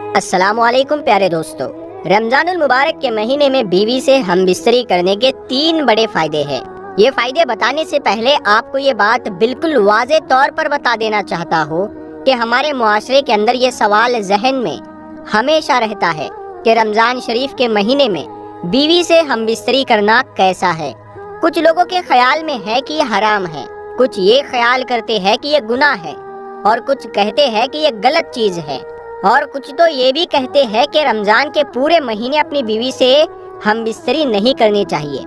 السلام علیکم پیارے دوستو، رمضان المبارک کے مہینے میں بیوی سے ہم بستری کرنے کے 3 بڑے فائدے ہیں۔ یہ فائدے بتانے سے پہلے آپ کو یہ بات بالکل واضح طور پر بتا دینا چاہتا ہوں کہ ہمارے معاشرے کے اندر یہ سوال ذہن میں ہمیشہ رہتا ہے کہ رمضان شریف کے مہینے میں بیوی سے ہم بستری کرنا کیسا ہے۔ کچھ لوگوں کے خیال میں ہے کہ یہ حرام ہے، کچھ یہ خیال کرتے ہیں کہ یہ گناہ ہے، اور کچھ کہتے ہیں کہ یہ غلط چیز ہے، اور کچھ تو یہ بھی کہتے ہیں کہ رمضان کے پورے مہینے اپنی بیوی سے ہم بستری نہیں کرنی چاہیے۔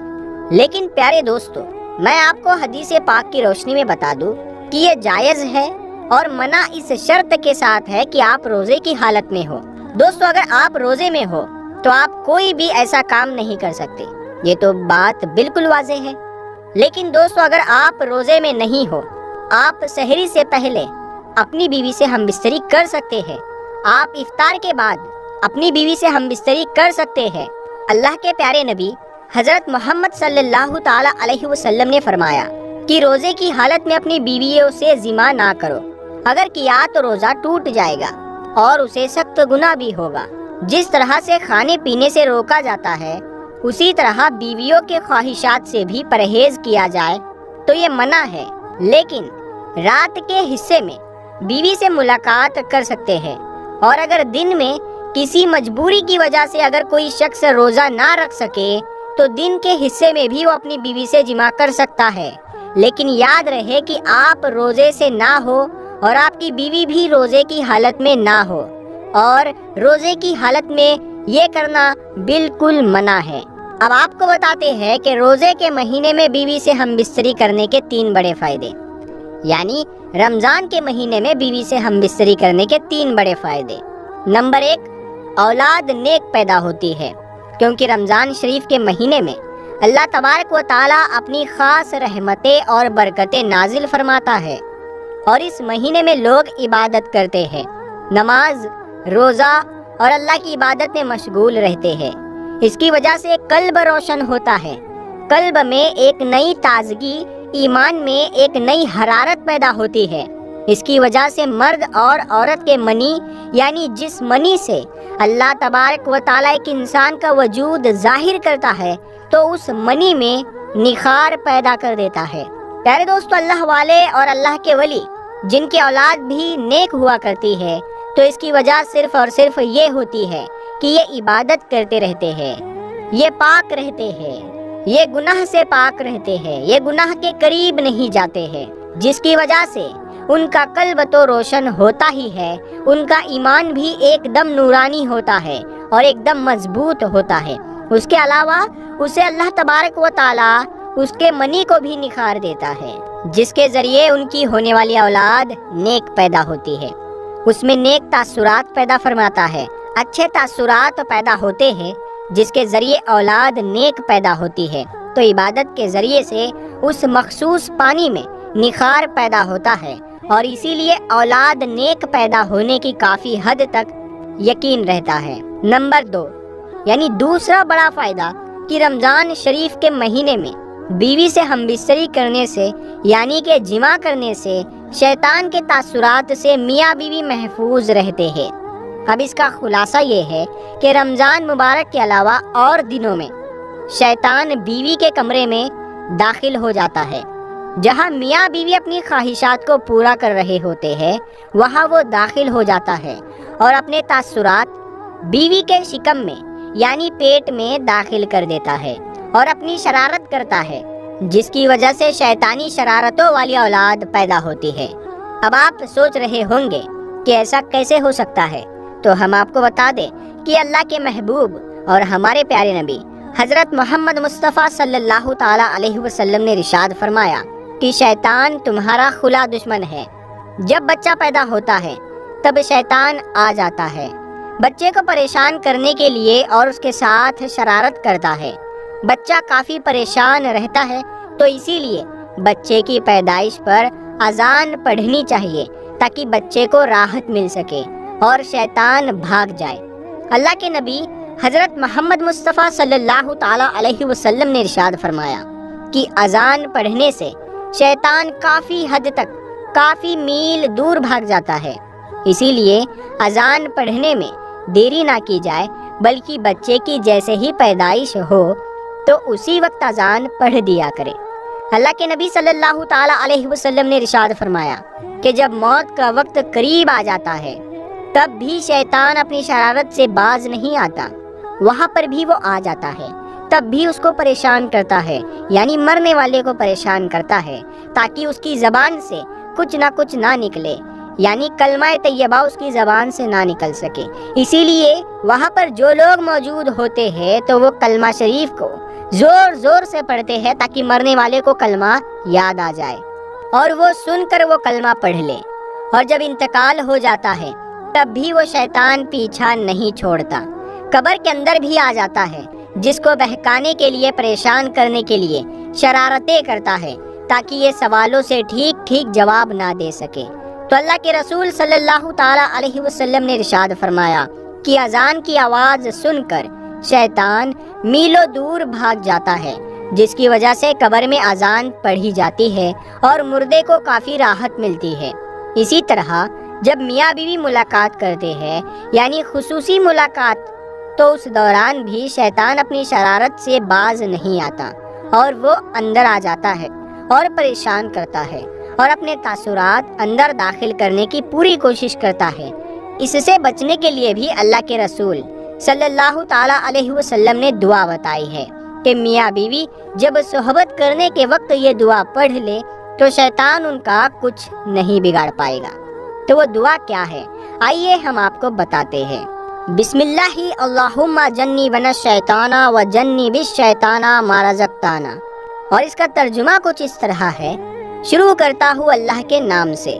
لیکن پیارے دوستو، میں آپ کو حدیث پاک کی روشنی میں بتا دوں کہ یہ جائز ہے، اور منع اس شرط کے ساتھ ہے کہ آپ روزے کی حالت میں ہو۔ دوستو، اگر آپ روزے میں ہو تو آپ کوئی بھی ایسا کام نہیں کر سکتے، یہ تو بات بالکل واضح ہے۔ لیکن دوستو، اگر آپ روزے میں نہیں ہو، آپ سحری سے پہلے اپنی بیوی سے ہم بستری کر سکتے ہیں۔ آپ افطار کے بعد اپنی بیوی سے ہم بستری کر سکتے ہیں۔ اللہ کے پیارے نبی حضرت محمد صلی اللہ تعالی علیہ وسلم نے فرمایا کہ روزے کی حالت میں اپنی بیویوں سے جماع نہ کرو، اگر کیا تو روزہ ٹوٹ جائے گا اور اسے سخت گناہ بھی ہوگا۔ جس طرح سے کھانے پینے سے روکا جاتا ہے، اسی طرح بیویوں کے خواہشات سے بھی پرہیز کیا جائے تو یہ منع ہے۔ لیکن رات کے حصے میں بیوی سے ملاقات کر سکتے ہیں، اور اگر دن میں کسی مجبوری کی وجہ سے اگر کوئی شخص روزہ نہ رکھ سکے تو دن کے حصے میں بھی وہ اپنی بیوی سے جماع کر سکتا ہے۔ لیکن یاد رہے کہ آپ روزے سے نہ ہو اور آپ کی بیوی بھی روزے کی حالت میں نہ ہو، اور روزے کی حالت میں یہ کرنا بالکل منع ہے۔ اب آپ کو بتاتے ہیں کہ روزے کے مہینے میں بیوی سے ہم بستری کرنے کے 3 بڑے فائدے، یعنی رمضان کے مہینے میں بیوی سے ہم بستری کرنے کے 3 بڑے فائدے۔ نمبر 1، اولاد نیک پیدا ہوتی ہے، کیونکہ رمضان شریف کے مہینے میں اللہ تبارک و تعالیٰ اپنی خاص رحمتیں اور برکتیں نازل فرماتا ہے، اور اس مہینے میں لوگ عبادت کرتے ہیں، نماز، روزہ اور اللہ کی عبادت میں مشغول رہتے ہیں۔ اس کی وجہ سے قلب روشن ہوتا ہے، قلب میں ایک نئی تازگی، ایمان میں ایک نئی حرارت پیدا ہوتی ہے۔ اس کی وجہ سے مرد اور عورت کے منی، یعنی جس منی سے اللہ تبارک و تعالیٰ ایک انسان کا وجود ظاہر کرتا ہے، تو اس منی میں نخار پیدا کر دیتا ہے۔ پیارے دوستو، اللہ والے اور اللہ کے ولی جن کی اولاد بھی نیک ہوا کرتی ہے، تو اس کی وجہ صرف اور صرف یہ ہوتی ہے کہ یہ عبادت کرتے رہتے ہیں، یہ پاک رہتے ہیں، یہ گناہ سے پاک رہتے ہیں، یہ گناہ کے قریب نہیں جاتے ہیں، جس کی وجہ سے ان کا قلب تو روشن ہوتا ہی ہے، ان کا ایمان بھی ایک دم نورانی ہوتا ہے اور ایک دم مضبوط ہوتا ہے۔ اس کے علاوہ اسے اللہ تبارک و تعالیٰ اس کے منی کو بھی نکھار دیتا ہے، جس کے ذریعے ان کی ہونے والی اولاد نیک پیدا ہوتی ہے، اس میں نیک تاثرات پیدا فرماتا ہے، اچھے تاثرات پیدا ہوتے ہیں، جس کے ذریعے اولاد نیک پیدا ہوتی ہے۔ تو عبادت کے ذریعے سے اس مخصوص پانی میں نخار پیدا ہوتا ہے، اور اسی لیے اولاد نیک پیدا ہونے کی کافی حد تک یقین رہتا ہے۔ نمبر 2، یعنی دوسرا بڑا فائدہ کہ رمضان شریف کے مہینے میں بیوی سے ہم بستری کرنے سے، یعنی کہ جماع کرنے سے، شیطان کے تاثرات سے میاں بیوی محفوظ رہتے ہیں۔ اب اس کا خلاصہ یہ ہے کہ رمضان مبارک کے علاوہ اور دنوں میں شیطان بیوی کے کمرے میں داخل ہو جاتا ہے۔ جہاں میاں بیوی اپنی خواہشات کو پورا کر رہے ہوتے ہیں، وہاں وہ داخل ہو جاتا ہے اور اپنے تاثرات بیوی کے شکم میں، یعنی پیٹ میں داخل کر دیتا ہے، اور اپنی شرارت کرتا ہے، جس کی وجہ سے شیطانی شرارتوں والی اولاد پیدا ہوتی ہے۔ اب آپ سوچ رہے ہوں گے کہ ایسا کیسے ہو سکتا ہے، تو ہم آپ کو بتا دیں کہ اللہ کے محبوب اور ہمارے پیارے نبی حضرت محمد مصطفیٰ صلی اللہ تعالی علیہ وسلم نے ارشاد فرمایا کہ شیطان تمہارا کھلا دشمن ہے۔ جب بچہ پیدا ہوتا ہے تب شیطان آ جاتا ہے، بچے کو پریشان کرنے کے لیے اور اس کے ساتھ شرارت کرتا ہے۔ بچہ کافی پریشان رہتا ہے، تو اسی لیے بچے کی پیدائش پر اذان پڑھنی چاہیے تاکہ بچے کو راحت مل سکے اور شیطان بھاگ جائے۔ اللہ کے نبی حضرت محمد مصطفیٰ صلی اللہ تعالی علیہ وسلم نے ارشاد فرمایا کہ اذان پڑھنے سے شیطان کافی حد تک، کافی میل دور بھاگ جاتا ہے۔ اسی لیے اذان پڑھنے میں دیری نہ کی جائے، بلکہ بچے کی جیسے ہی پیدائش ہو تو اسی وقت اذان پڑھ دیا کرے۔ اللہ کے نبی صلی اللہ تعالی علیہ وسلم نے ارشاد فرمایا کہ جب موت کا وقت قریب آ جاتا ہے تب بھی شیطان اپنی شرارت سے باز نہیں آتا، وہاں پر بھی وہ آ جاتا ہے، تب بھی اس کو پریشان کرتا ہے، یعنی مرنے والے کو پریشان کرتا ہے، تاکہ اس کی زبان سے کچھ نہ نکلے، یعنی کلمہ طیبہ اس کی زبان سے نہ نکل سکے۔ اسی لیے وہاں پر جو لوگ موجود ہوتے ہیں تو وہ کلمہ شریف کو زور زور سے پڑھتے ہیں تاکہ مرنے والے کو کلمہ یاد آ جائے اور وہ سن کر وہ کلمہ پڑھ لے۔ اور جب انتقال ہو جاتا ہے تب بھی وہ شیطان پیچھا نہیں چھوڑتا، قبر کے اندر بھی آ جاتا ہے، جس کو بہکانے کے لیے، پریشان کرنے کے لیے شرارتیں کرتا ہے تاکہ یہ سوالوں سے ٹھیک جواب نہ دے سکے۔ تو اللہ کے رسول صلی اللہ تعالی علیہ وسلم نے ارشاد فرمایا کہ اذان کی آواز سن کر شیطان میلوں دور بھاگ جاتا ہے، جس کی وجہ سے قبر میں اذان پڑھی جاتی ہے اور مردے کو کافی راحت ملتی ہے۔ اسی طرح جب میاں بیوی ملاقات کرتے ہیں، یعنی خصوصی ملاقات، تو اس دوران بھی شیطان اپنی شرارت سے باز نہیں آتا اور وہ اندر آ جاتا ہے اور پریشان کرتا ہے اور اپنے تاثرات اندر داخل کرنے کی پوری کوشش کرتا ہے۔ اس سے بچنے کے لیے بھی اللہ کے رسول صلی اللہ تعالی علیہ وسلم نے دعا بتائی ہے کہ میاں بیوی جب صحبت کرنے کے وقت یہ دعا پڑھ لے تو شیطان ان کا کچھ نہیں بگاڑ پائے گا۔ تو وہ دعا کیا ہے؟ آئیے ہم آپ کو بتاتے ہیں۔ بسم اللہ اللہم جنبنا الشیطان و جنب الشیطان ما رزقتنا۔ اور اس کا ترجمہ کچھ اس طرح ہے، شروع کرتا ہوں اللہ کے نام سے،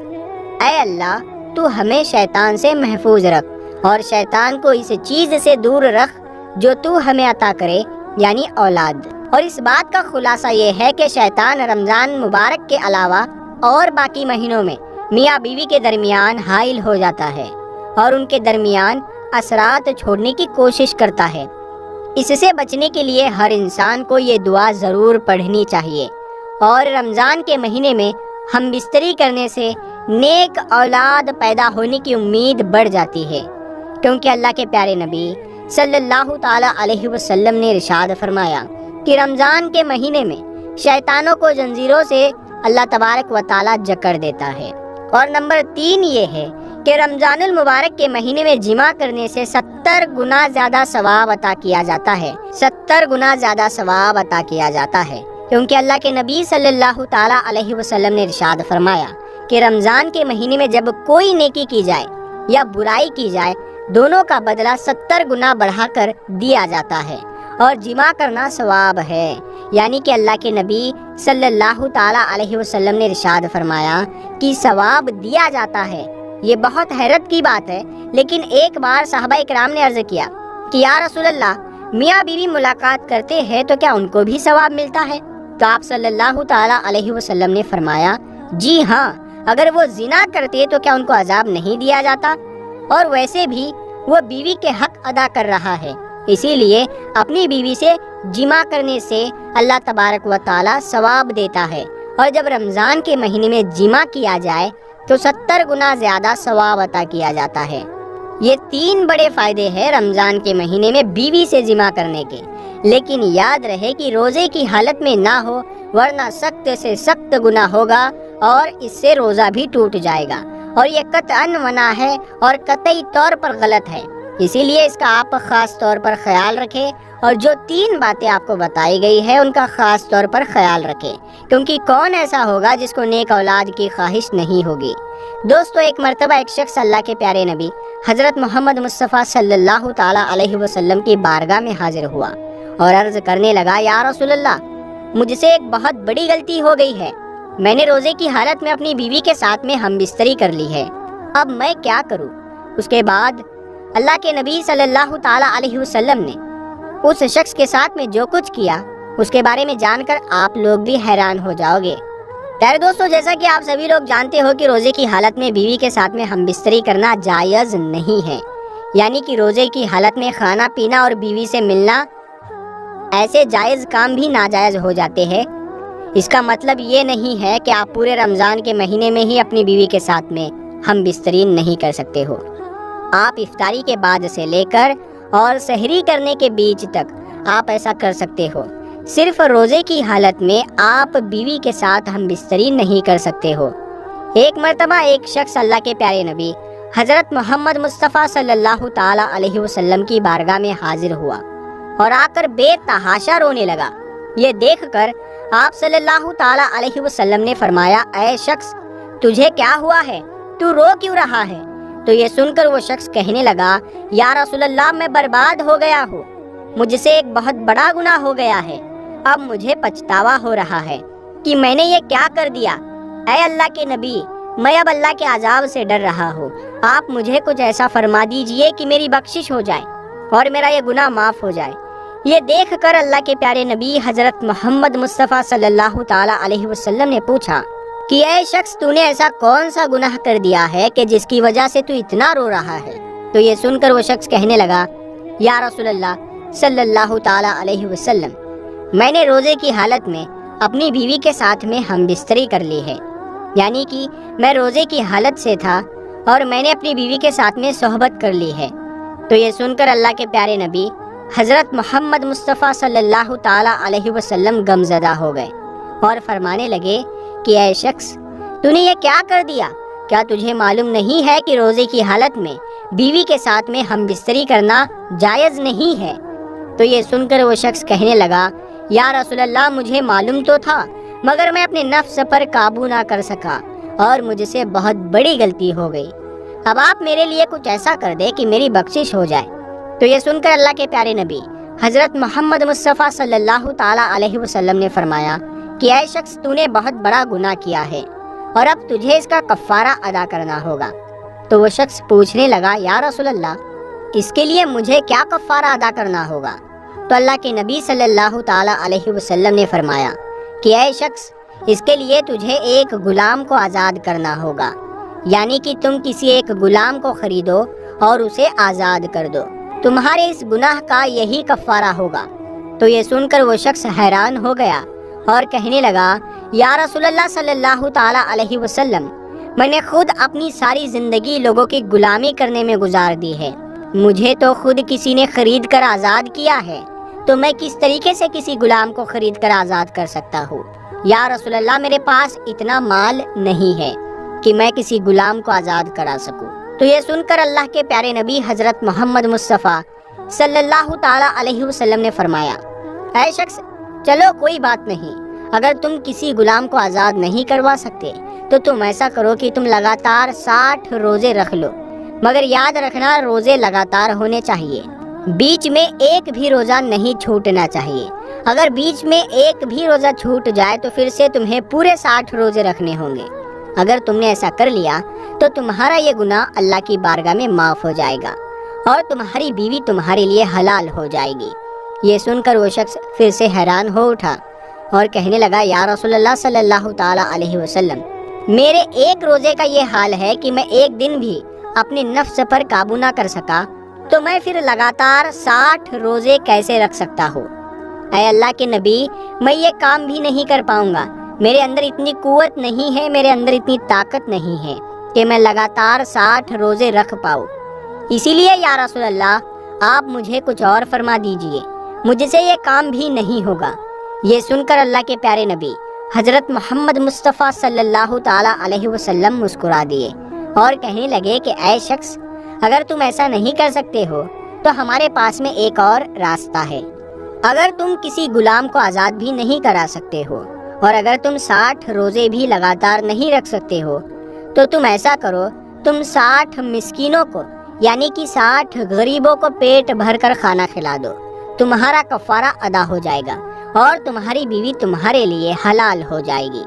اے اللہ تو ہمیں شیطان سے محفوظ رکھ اور شیطان کو اس چیز سے دور رکھ جو تو ہمیں عطا کرے، یعنی اولاد۔ اور اس بات کا خلاصہ یہ ہے کہ شیطان رمضان مبارک کے علاوہ اور باقی مہینوں میں میاں بیوی کے درمیان حائل ہو جاتا ہے اور ان کے درمیان اثرات چھوڑنے کی کوشش کرتا ہے۔ اس سے بچنے کے لیے ہر انسان کو یہ دعا ضرور پڑھنی چاہیے، اور رمضان کے مہینے میں ہم بستری کرنے سے نیک اولاد پیدا ہونے کی امید بڑھ جاتی ہے، کیونکہ اللہ کے پیارے نبی صلی اللہ تعالی علیہ وسلم نے ارشاد فرمایا کہ رمضان کے مہینے میں شیطانوں کو زنجیروں سے اللہ تبارک و تعالی جکڑ دیتا ہے۔ اور نمبر 3 یہ ہے کہ رمضان المبارک کے مہینے میں جماع کرنے سے 70 گنا زیادہ ثواب عطا کیا جاتا ہے، 70 گنا زیادہ ثواب عطا کیا جاتا ہے، کیونکہ اللہ کے نبی صلی اللہ تعالی علیہ وسلم نے ارشاد فرمایا کہ رمضان کے مہینے میں جب کوئی نیکی کی جائے یا برائی کی جائے، دونوں کا بدلہ 70 گنا بڑھا کر دیا جاتا ہے، اور جماع کرنا ثواب ہے، یعنی کہ اللہ کے نبی صلی اللہ تعالی علیہ وسلم نے ارشاد فرمایا کہ ثواب دیا جاتا ہے۔ یہ بہت حیرت کی بات ہے، لیکن ایک بار صحابہ کرام نے عرض کیا کہ یا رسول اللہ، میاں بیوی ملاقات کرتے ہیں تو کیا ان کو بھی ثواب ملتا ہے؟ تو آپ صلی اللہ تعالی علیہ وسلم نے فرمایا جی ہاں، اگر وہ زنا کرتے تو کیا ان کو عذاب نہیں دیا جاتا؟ اور ویسے بھی وہ بیوی کے حق ادا کر رہا ہے، اسی لیے اپنی بیوی سے جماع کرنے سے اللہ تبارک و تعالی ثواب دیتا ہے، اور جب رمضان کے مہینے میں جماع کیا جائے تو 70 گنا زیادہ ثواب عطا کیا جاتا ہے۔ یہ 3 بڑے فائدے ہیں رمضان کے مہینے میں بیوی سے جماع کرنے کے، لیکن یاد رہے کہ روزے کی حالت میں نہ ہو، ورنہ سخت سے سخت گناہ ہوگا اور اس سے روزہ بھی ٹوٹ جائے گا، اور یہ قطعاً منع ہے اور قطعی طور پر غلط ہے۔ اسی لیے اس کا آپ خاص طور پر خیال رکھیں، اور جو 3 باتیں آپ کو بتائی گئی ہے ان کا خاص طور پر خیال رکھیں، کیونکہ کون ایسا ہوگا جس کو نیک اولاد کی خواہش نہیں ہوگی۔ دوستو، ایک مرتبہ ایک شخص اللہ کے پیارے نبی حضرت محمد مصطفیٰ صلی اللہ تعالی علیہ وسلم کی بارگاہ میں حاضر ہوا اور عرض کرنے لگا، یا رسول اللہ، مجھ سے ایک بہت بڑی غلطی ہو گئی ہے، میں نے روزے کی حالت میں اپنی بیوی کے ساتھ میں ہم بستری کر لی ہے، اب میں کیا کروں؟ اس کے بعد اللہ کے نبی صلی اللہ تعالی علیہ وسلم نے اس شخص کے ساتھ میں جو کچھ کیا اس کے بارے میں جان کر آپ لوگ بھی حیران ہو جاؤ گے۔ پیارے دوستو، جیسا کہ آپ سبھی لوگ جانتے ہو کہ روزے کی حالت میں بیوی کے ساتھ میں ہم بستری کرنا جائز نہیں ہے، یعنی کہ روزے کی حالت میں کھانا پینا اور بیوی سے ملنا، ایسے جائز کام بھی ناجائز ہو جاتے ہیں۔ اس کا مطلب یہ نہیں ہے کہ آپ پورے رمضان کے مہینے میں ہی اپنی بیوی کے ساتھ میں ہم بستری نہیں کر سکتے ہو، آپ افطاری کے بعد سے لے کر اور سحری کرنے کے بیچ تک آپ ایسا کر سکتے ہو۔ صرف روزے کی حالت میں آپ بیوی کے ساتھ ہم بستری نہیں کر سکتے ہو۔ ایک مرتبہ ایک شخص اللہ کے پیارے نبی حضرت محمد مصطفیٰ صلی اللہ تعالی علیہ وسلم کی بارگاہ میں حاضر ہوا اور آ کر بے تحاشا رونے لگا۔ یہ دیکھ کر آپ صلی اللہ تعالی علیہ وسلم نے فرمایا، اے شخص، تجھے کیا ہوا ہے؟ تو رو کیوں رہا ہے؟ تو یہ سن کر وہ شخص کہنے لگا، یا رسول اللہ، میں برباد ہو گیا ہوں، مجھ سے ایک بہت بڑا گناہ ہو گیا ہے، اب مجھے پچھتاوا ہو رہا ہے کہ میں نے یہ کیا کر دیا۔ اے اللہ کے نبی، میں اب اللہ کے عذاب سے ڈر رہا ہوں، آپ مجھے کچھ ایسا فرما دیجئے کہ میری بخشش ہو جائے اور میرا یہ گناہ معاف ہو جائے۔ یہ دیکھ کر اللہ کے پیارے نبی حضرت محمد مصطفیٰ صلی اللہ تعالی علیہ وسلم نے پوچھا کہ اے شخص، تو نے ایسا کون سا گناہ کر دیا ہے کہ جس کی وجہ سے تو اتنا رو رہا ہے؟ تو یہ سن کر وہ شخص کہنے لگا، یا رسول اللہ صلی اللہ تعالی علیہ وسلم، میں نے روزے کی حالت میں اپنی بیوی کے ساتھ میں ہم بستری کر لی ہے، یعنی کہ میں روزے کی حالت سے تھا اور میں نے اپنی بیوی کے ساتھ میں صحبت کر لی ہے۔ تو یہ سن کر اللہ کے پیارے نبی حضرت محمد مصطفیٰ صلی اللہ تعالی علیہ وسلم غمزدہ ہو گئے اور فرمانے لگے کہ اے شخص، تو نے یہ کیا کر دیا؟ کیا تجھے معلوم نہیں ہے کہ روزے کی حالت میں بیوی کے ساتھ میں ہم بستری کرنا جائز نہیں ہے؟ تو یہ سن کر وہ شخص کہنے لگا، یا رسول اللہ، مجھے معلوم تو تھا، مگر میں اپنے نفس پر قابو نہ کر سکا اور مجھ سے بہت بڑی غلطی ہو گئی، اب آپ میرے لیے کچھ ایسا کر دے کہ میری بخشش ہو جائے۔ تو یہ سن کر اللہ کے پیارے نبی حضرت محمد مصطفیٰ صلی اللہ تعالی علیہ وسلم نے فرمایا کہ اے شخص، تو نے بہت بڑا گناہ کیا ہے اور اب تجھے اس کا کفارہ ادا کرنا ہوگا۔ تو وہ شخص پوچھنے لگا، یا رسول اللہ، اس کے لیے مجھے کیا کفارہ ادا کرنا ہوگا؟ تو اللہ کے نبی صلی اللہ تعالی علیہ وسلم نے فرمایا کہ اے شخص، اس کے لیے تجھے ایک غلام کو آزاد کرنا ہوگا، یعنی کہ تم کسی ایک غلام کو خریدو اور اسے آزاد کر دو، تمہارے اس گناہ کا یہی کفارہ ہوگا۔ تو یہ سن کر وہ شخص حیران ہو گیا اور کہنے لگا، یا رسول اللہ صلی اللہ تعالی علیہ وسلم، میں نے خود اپنی ساری زندگی لوگوں کی غلامی کرنے میں گزار دی ہے، مجھے تو خود کسی نے خرید کر آزاد کیا ہے، تو میں کس طریقے سے کسی غلام کو خرید کر آزاد کر سکتا ہوں؟ یا رسول اللہ، میرے پاس اتنا مال نہیں ہے کہ میں کسی غلام کو آزاد کرا سکوں۔ تو یہ سن کر اللہ کے پیارے نبی حضرت محمد مصطفیٰ صلی اللہ تعالی علیہ وسلم نے فرمایا، اے شخص، چلو کوئی بات نہیں، اگر تم کسی غلام کو آزاد نہیں کروا سکتے تو تم ایسا کرو کہ تم لگاتار 60 روزے رکھ لو، مگر یاد رکھنا روزے لگاتار ہونے چاہیے، بیچ میں ایک بھی روزہ نہیں چھوٹنا چاہیے، اگر بیچ میں ایک بھی روزہ چھوٹ جائے تو پھر سے تمہیں پورے 60 روزے رکھنے ہوں گے۔ اگر تم نے ایسا کر لیا تو تمہارا یہ گناہ اللہ کی بارگاہ میں معاف ہو جائے گا اور تمہاری بیوی تمہارے لیے حلال ہو جائے گی۔ یہ سن کر وہ شخص پھر سے حیران ہو اٹھا اور کہنے لگا، یا رسول اللہ صلی اللہ تعالی علیہ وسلم، میرے ایک روزے کا یہ حال ہے کہ میں ایک دن بھی اپنے نفس پر قابو نہ کر سکا، تو میں پھر لگاتار 60 روزے کیسے رکھ سکتا ہوں؟ اے اللہ کے نبی، میں یہ کام بھی نہیں کر پاؤں گا، میرے اندر اتنی قوت نہیں ہے، میرے اندر اتنی طاقت نہیں ہے کہ میں لگاتار 60 روزے رکھ پاؤں، اسی لیے یا رسول اللہ، آپ مجھے کچھ اور فرما دیجئے، مجھ سے یہ کام بھی نہیں ہوگا۔ یہ سن کر اللہ کے پیارے نبی حضرت محمد مصطفیٰ صلی اللہ تعالی علیہ وسلم مسکرا دیے اور کہنے لگے کہ اے شخص، اگر تم ایسا نہیں کر سکتے ہو تو ہمارے پاس میں ایک اور راستہ ہے، اگر تم کسی غلام کو آزاد بھی نہیں کرا سکتے ہو اور اگر تم 60 روزے بھی لگاتار نہیں رکھ سکتے ہو تو تم ایسا کرو، تم 60 مسکینوں کو یعنی کہ 60 غریبوں کو پیٹ بھر کر کھانا کھلا دو، تمہارا کفارہ ادا ہو جائے گا اور تمہاری بیوی تمہارے لیے حلال ہو جائے گی۔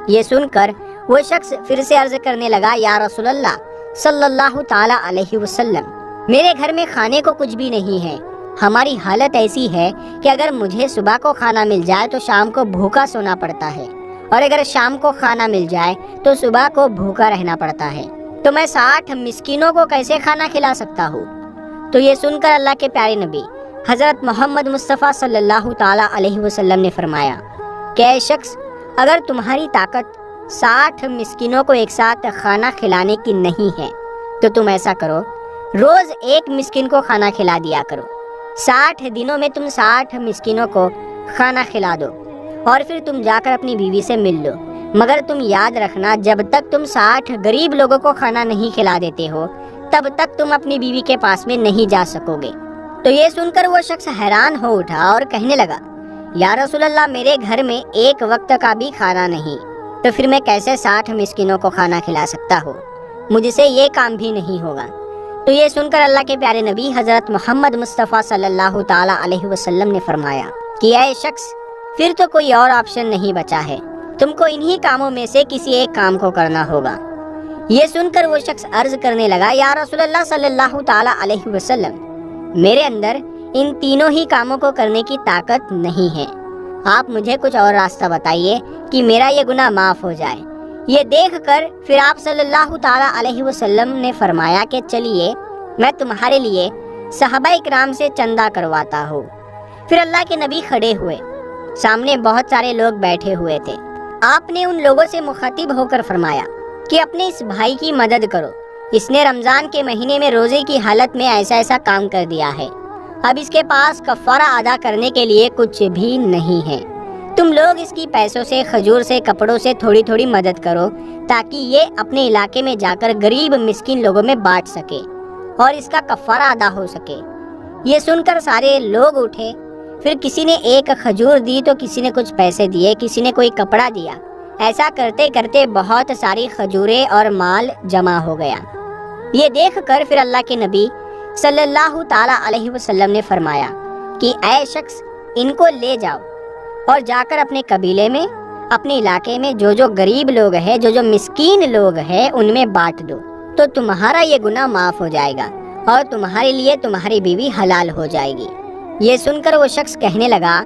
یہ سن کر وہ شخص پھر سے عرض کرنے لگا، یا رسول اللہ صلی اللہ تعالی علیہ وسلم، میرے گھر میں کھانے کو کچھ بھی نہیں ہے، ہماری حالت ایسی ہے کہ اگر مجھے صبح کو کھانا مل جائے تو شام کو بھوکا سونا پڑتا ہے، اور اگر شام کو کھانا مل جائے تو صبح کو بھوکا رہنا پڑتا ہے، تو میں 60 مسکینوں کو کیسے کھانا کھلا سکتا ہوں؟ تو یہ سن کر اللہ کے پیارے نبی حضرت محمد مصطفیٰ صلی اللہ تعالی علیہ وسلم نے فرمایا کہ اے شخص، اگر تمہاری طاقت 60 مسکینوں کو ایک ساتھ کھانا کھلانے کی نہیں ہے تو تم ایسا کرو، روز ایک مسکین کو کھانا کھلا دیا کرو۔ 60 دنوں میں تم 60 مسکینوں کو کھانا کھلا دو اور پھر تم جا کر اپنی بیوی سے مل لو، مگر تم یاد رکھنا جب تک تم 60 غریب لوگوں کو کھانا نہیں کھلا دیتے ہو تب تک تم اپنی بیوی کے پاس میں نہیں جا سکو گے۔ تو یہ سن کر وہ شخص حیران ہو اٹھا اور کہنے لگا، یا رسول اللہ، میرے گھر میں ایک وقت کا بھی کھانا نہیں، تو پھر میں کیسے 60 مسکینوں کو کھانا کھلا سکتا ہوں؟ مجھ سے یہ کام بھی نہیں ہوگا۔ تو یہ سن کر اللہ کے پیارے نبی حضرت محمد مصطفیٰ صلی اللہ تعالی علیہ وسلم نے فرمایا کہ اے شخص، پھر تو کوئی اور آپشن نہیں بچا ہے، تم کو انہی کاموں میں سے کسی ایک کام کو کرنا ہوگا۔ یہ سن کر وہ شخص عرض کرنے لگا، یا رسول اللہ صلی اللہ تعالی علیہ وسلم، میرے اندر ان تینوں ہی کاموں کو کرنے کی طاقت نہیں ہے، آپ مجھے کچھ اور راستہ بتائیے کہ میرا یہ گناہ معاف ہو جائے۔ یہ دیکھ کر پھر آپ صلی اللہ تعالی علیہ وسلم نے فرمایا کہ چلیے میں تمہارے لیے صحابہ اکرام سے چندہ کرواتا ہوں۔ پھر اللہ کے نبی کھڑے ہوئے، سامنے بہت سارے لوگ بیٹھے ہوئے تھے۔ آپ نے ان لوگوں سے مخاطب ہو کر فرمایا کہ اپنے اس بھائی کی مدد کرو، اس نے رمضان کے مہینے میں روزے کی حالت میں ایسا ایسا کام کر دیا ہے، اب اس کے پاس کفارہ ادا کرنے کے لیے کچھ بھی نہیں ہے، تم لوگ اس کی پیسوں سے، کھجور سے، کپڑوں سے تھوڑی تھوڑی مدد کرو تاکہ یہ اپنے علاقے میں جا کر غریب مسکین لوگوں میں بانٹ سکے اور اس کا کفارہ ادا ہو سکے۔ یہ سن کر سارے لوگ اٹھے، پھر کسی نے ایک کھجور دی تو کسی نے کچھ پیسے دیے، کسی نے کوئی کپڑا دیا۔ ایسا کرتے کرتے بہت ساری کھجوریں اور مال جمع ہو گیا۔ یہ دیکھ کر پھر اللہ کے نبی صلی اللہ تعالی علیہ وسلم نے فرمایا کہ اے شخص، ان کو لے جاؤ اور جا کر اپنے قبیلے میں، اپنے علاقے میں جو غریب لوگ ہیں، جو مسکین لوگ ہیں، ان میں بانٹ دو، تو تمہارا یہ گناہ معاف ہو جائے گا اور تمہارے لیے تمہاری بیوی حلال ہو جائے گی۔ یہ سن کر وہ شخص کہنے لگا،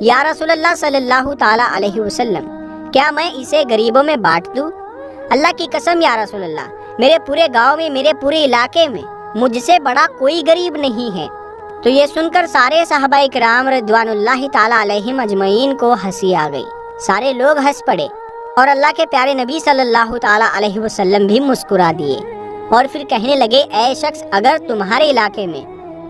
یا رسول اللہ صلی اللہ تعالی علیہ وسلم، کیا میں اسے غریبوں میں بانٹ دوں؟ اللہ کی قسم یا رسول اللہ، میرے پورے گاؤں میں، میرے پورے علاقے میں مجھ سے بڑا کوئی غریب نہیں ہے۔ تو یہ سن کر سارے صحابہ اکرام رضوان اللہ تعالی علیہم اجمعین کو ہنسی آ گئی، سارے لوگ ہنس پڑے اور اللہ کے پیارے نبی صلی اللہ تعالی علیہ وسلم بھی مسکرا دیے اور پھر کہنے لگے، اے شخص، اگر تمہارے علاقے میں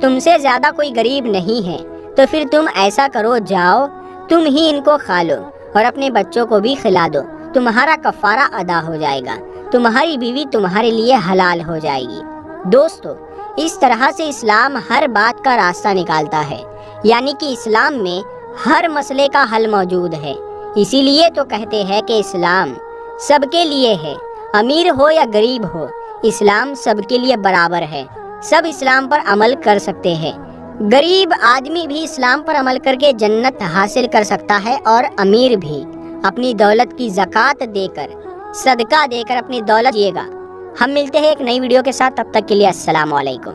تم سے زیادہ کوئی غریب نہیں ہے تو پھر تم ایسا کرو، جاؤ تم ہی ان کو کھا لو اور اپنے بچوں کو بھی کھلا دو، تمہارا کفارہ ادا ہو جائے گا، تمہاری بیوی تمہارے لیے حلال ہو جائے گی۔ دوستو، اس طرح سے اسلام ہر بات کا راستہ نکالتا ہے، یعنی کہ اسلام میں ہر مسئلے کا حل موجود ہے۔ اسی لیے تو کہتے ہیں کہ اسلام سب کے لیے ہے، امیر ہو یا غریب ہو، اسلام سب کے لیے برابر ہے، سب اسلام پر عمل کر سکتے ہیں۔ غریب آدمی بھی اسلام پر عمل کر کے جنت حاصل کر سکتا ہے اور امیر بھی اپنی دولت کی زکوٰۃ دے کر، صدقہ دے کر اپنی دولت دیے گا۔ ہم ملتے ہیں ایک نئی ویڈیو کے ساتھ، تب تک کے لیے السلام علیکم۔